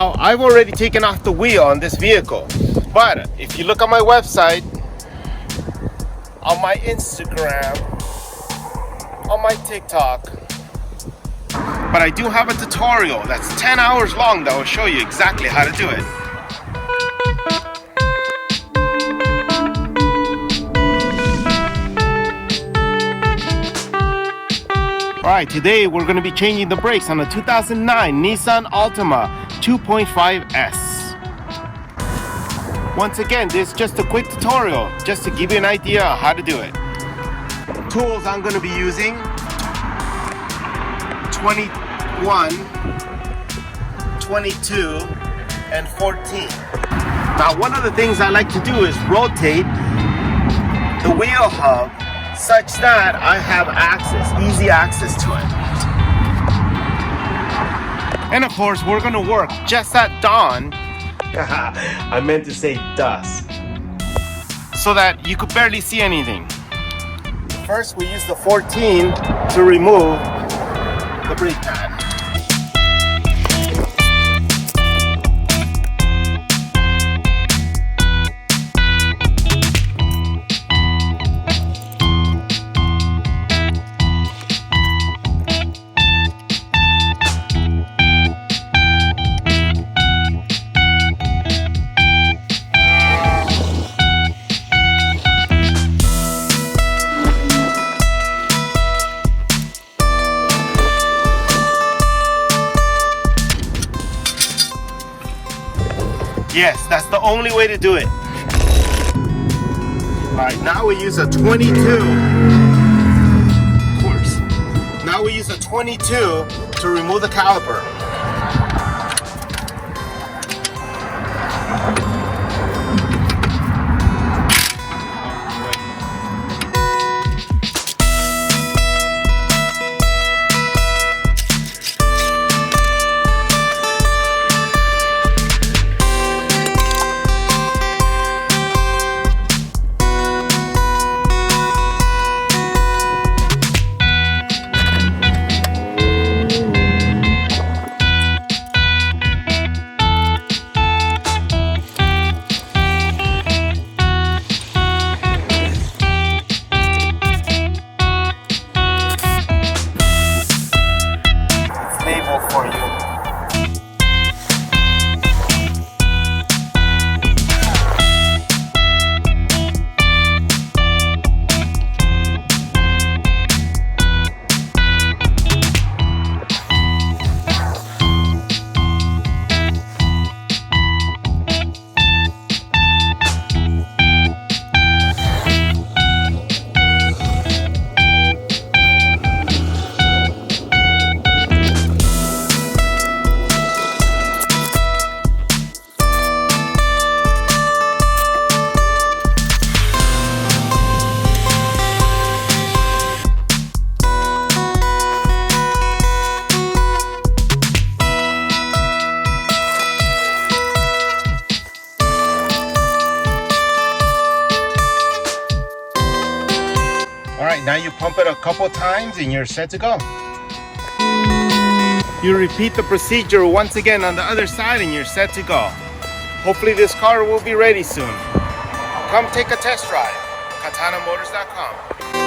Now, I've already taken off the wheel on this vehicle, but if you look on my website, on my Instagram, on my TikTok, but I do have a tutorial that's 10 hours long that will show you exactly how to do it. Alright, today we're going to be changing the brakes on a 2009 Nissan Altima 2.5S. Once again, this is just a quick tutorial just to give you an idea of how to do it. Tools I'm going to be using: 21, 22, and 14. Now, one of the things I like to do is rotate the wheel hub such that I have easy access to it. And of course, we're gonna work just at dawn. I meant to say dusk. So that you could barely see anything. First, we use the 14 to remove the brake pad. Yes, that's the only way to do it. Alright, now we use a 22. Of course. Now we use a 22 to remove the caliper. For you. Alright, now you pump it a couple times and you're set to go. You repeat the procedure once again on the other side and you're set to go. Hopefully this car will be ready soon. Come take a test drive. KatanaMotors.com.